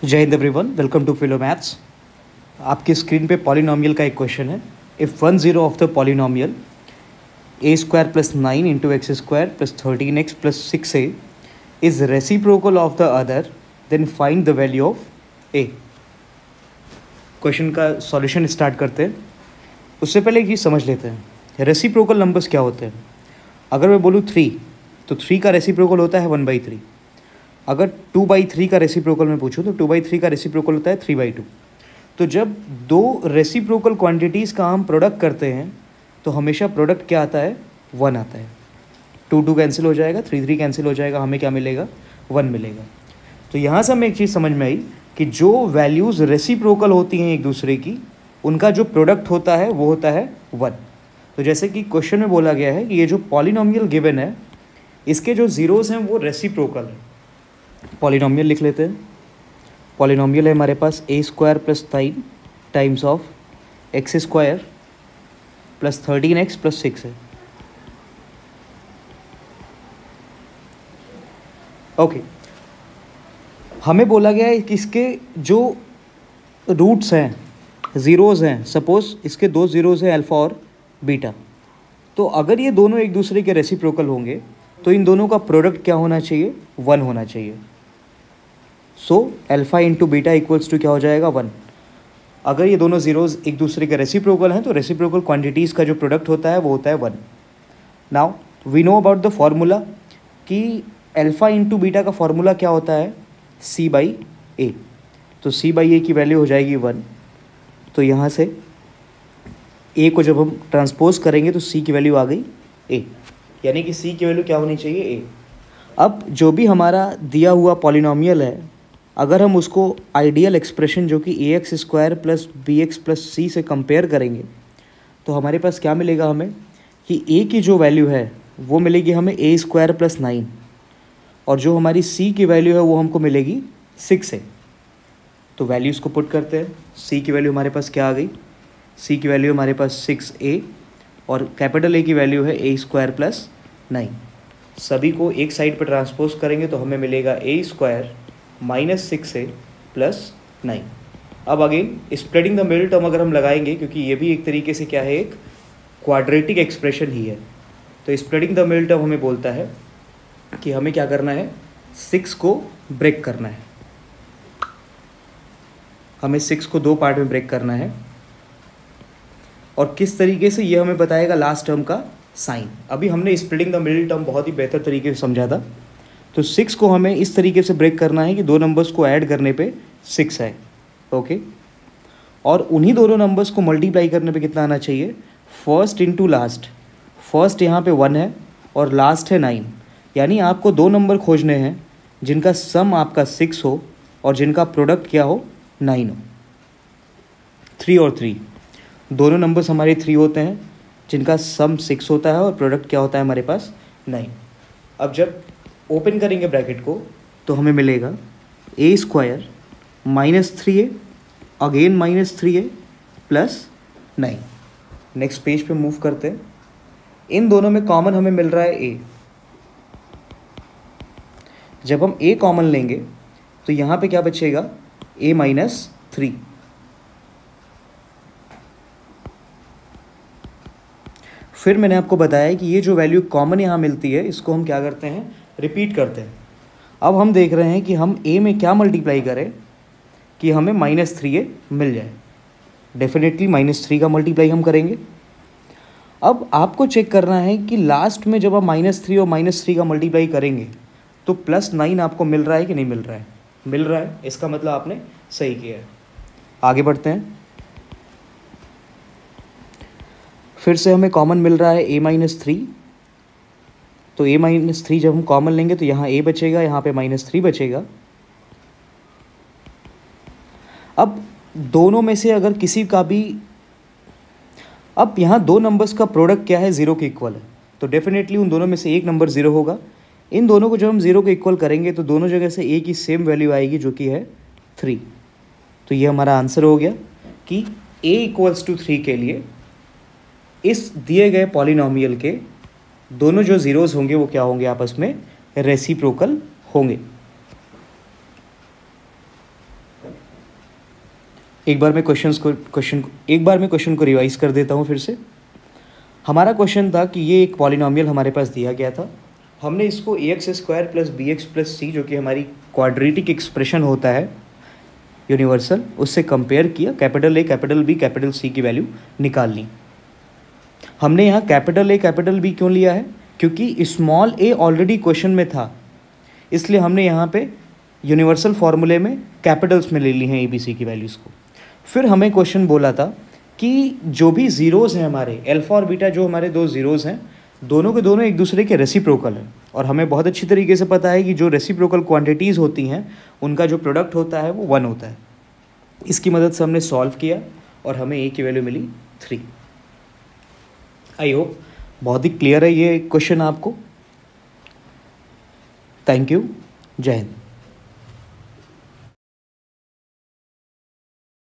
जय हिंद everyone, welcome to Filo maths. आपकी स्क्रीन पे पॉलिनोमियल का एक क्वेश्चन है। If 1 0 of the polynomial a² + 9 × x² + 13x + 6a is reciprocal of the other, then find the value of a। Question का solution start करते हैं। उससे पहले एक चीज़ समझ लेते हैं, रेसिप्रोकल नंबर्स क्या होते हैं। अगर मैं बोलूँ 3, तो 3 का रेसिप्रोकल होता है 1/3। अगर 2/3 का रेसिप्रोकल मैं पूछूं तो 2/3 का रेसिप्रोकल होता है 3/2। तो जब दो रेसिप्रोकल क्वांटिटीज़ का हम प्रोडक्ट करते हैं तो हमेशा प्रोडक्ट क्या आता है, 1 आता है। 2 कैंसिल हो जाएगा, 3 कैंसिल हो जाएगा, हमें क्या मिलेगा, 1 मिलेगा। तो यहाँ से हमें एक चीज़ समझ में आई कि जो वैल्यूज़ रेसिप्रोकल होती हैं एक दूसरे की, उनका जो प्रोडक्ट होता है वो होता है 1। तो जैसे कि क्वेश्चन में बोला गया है कि ये जो पॉलिनोमियल गिवन है, इसके जो ज़ीरोज़ हैं वो रेसिप्रोकल है। पॉलिनोमियल लिख लेते हैं। पॉलिनोमियल है हमारे पास a² + 9 times of x² + 13x + 6 है। ओके, हमें बोला गया है कि इसके जो रूट्स हैं, ज़ीरोज़ हैं, सपोज़ इसके दो ज़ीरोज़ हैं अल्फ़ा और बीटा। तो अगर ये दोनों एक दूसरे के रेसिप्रोकल होंगे तो इन दोनों का प्रोडक्ट क्या होना चाहिए, 1 होना चाहिए। So alpha into beta equals to क्या हो जाएगा, 1। अगर ये दोनों ज़ीरोज़ एक दूसरे के रेसिप्रोकल हैं तो रेसिप्रोकल क्वांटिटीज़ का जो प्रोडक्ट होता है वो होता है 1। Now we know about the formula कि अल्फ़ा इंटू बीटा का फॉर्मूला क्या होता है, c/a। तो c/a की वैल्यू हो जाएगी 1। तो यहाँ से a को जब हम ट्रांसपोज करेंगे तो c की वैल्यू आ गई a, यानी कि c की वैल्यू क्या होनी चाहिए, a। अब जो भी हमारा दिया हुआ पॉलिनोमियल है, अगर हम उसको आइडियल एक्सप्रेशन जो कि ax² + bx + c से कंपेयर करेंगे तो हमारे पास क्या मिलेगा हमें कि a की जो वैल्यू है वो मिलेगी हमें a² + 9, और जो हमारी c की वैल्यू है वो हमको मिलेगी 6 है। तो वैल्यूज़ को पुट करते हैं। c की वैल्यू हमारे पास क्या आ गई, c की वैल्यू हमारे पास 6a, और कैपिटल A की वैल्यू है a² + 9। सभी को एक साइड पर ट्रांसपोज करेंगे तो हमें मिलेगा a² - 6a + 9। अब again spreading the middle term अगर हम लगाएंगे, क्योंकि ये भी एक तरीके से क्या है, एक क्वाड्रेटिक एक्सप्रेशन ही है, तो स्प्रेडिंग द मिडिल टर्म हमें बोलता है कि हमें क्या करना है, 6 को ब्रेक करना है। हमें 6 को 2 पार्ट में ब्रेक करना है, और किस तरीके से ये हमें बताएगा लास्ट टर्म का साइन। अभी हमने स्प्लिटिंग द मिडिल टर्म बहुत ही बेहतर तरीके से समझा था। तो 6 को हमें इस तरीके से ब्रेक करना है कि दो नंबर्स को ऐड करने पे 6 आए, ओके। और उन्हीं दोनों नंबर्स को मल्टीप्लाई करने पे कितना आना चाहिए, फर्स्ट इंटू लास्ट। फर्स्ट यहाँ पे 1 है और लास्ट है 9, यानी आपको दो नंबर खोजने हैं जिनका सम आपका 6 हो और जिनका प्रोडक्ट क्या हो, 9 हो। 3 और 3 दोनों नंबर्स हमारे 3 होते हैं जिनका सम 6 होता है और प्रोडक्ट क्या होता है हमारे पास, 9। अब जब ओपन करेंगे ब्रैकेट को तो हमें मिलेगा a² - 3a again -3a + 9। Next page पे मूव करते हैं। इन दोनों में कॉमन हमें मिल रहा है a। जब हम a कॉमन लेंगे तो यहाँ पे क्या बचेगा, a - 3। फिर मैंने आपको बताया कि ये जो वैल्यू कॉमन यहाँ मिलती है इसको हम क्या करते हैं, रिपीट करते हैं। अब हम देख रहे हैं कि हम a में क्या मल्टीप्लाई करें कि हमें -3a मिल जाए। डेफिनेटली -3 का मल्टीप्लाई हम करेंगे। अब आपको चेक करना है कि लास्ट में जब आप -3 और -3 का मल्टीप्लाई करेंगे तो +9 आपको मिल रहा है कि नहीं मिल रहा है, मिल रहा है, इसका मतलब आपने सही किया है। आगे बढ़ते हैं। फिर से हमें कॉमन मिल रहा है a - 3, तो a - 3 जब हम कॉमन लेंगे तो यहाँ a बचेगा, यहाँ पे -3 बचेगा। अब दोनों में से अगर किसी का भी, अब यहाँ दो नंबर्स का प्रोडक्ट क्या है, 0 के इक्वल है, तो डेफिनेटली उन दोनों में से एक नंबर 0 होगा। इन दोनों को जब हम 0 के इक्वल करेंगे तो दोनों जगह से a की सेम वैल्यू आएगी जो कि है 3। तो ये हमारा आंसर हो गया कि a = 3 के लिए इस दिए गए पॉलिनोमियल के दोनों जो ज़ीरोज़ होंगे वो क्या होंगे, आपस में रेसिप्रोकल होंगे। एक बार मैं क्वेश्चन को रिवाइज कर देता हूँ फिर से। हमारा क्वेश्चन था कि ये एक पॉलिनोमियल हमारे पास दिया गया था, हमने इसको ax² plus bx plus c जो कि हमारी क्वाड्रेटिक एक्सप्रेशन होता है यूनिवर्सल, उससे कंपेयर किया, capital A capital B capital C की वैल्यू निकाल ली। हमने यहाँ कैपिटल A कैपिटल B क्यों लिया है? क्योंकि स्मॉल a ऑलरेडी क्वेश्चन में था, इसलिए हमने यहाँ पे यूनिवर्सल फार्मूले में कैपिटल्स में ले ली हैं ABC की वैल्यूज़ को। फिर हमें क्वेश्चन बोला था कि जो भी ज़ीरोज़ हैं हमारे अल्फ़ा और बीटा, जो हमारे दो ज़ीरोज़ हैं, दोनों के दोनों एक दूसरे के रेसिप्रोकल हैं, और हमें बहुत अच्छी तरीके से पता है कि जो रेसिप्रोकल क्वांटिटीज़ होती हैं उनका जो प्रोडक्ट होता है वो 1 होता है। इसकी मदद से हमने सॉल्व किया और हमें a की वैल्यू मिली 3। आई होप बहुत ही क्लियर है ये क्वेश्चन आपको। थैंक यू, जय हिंद।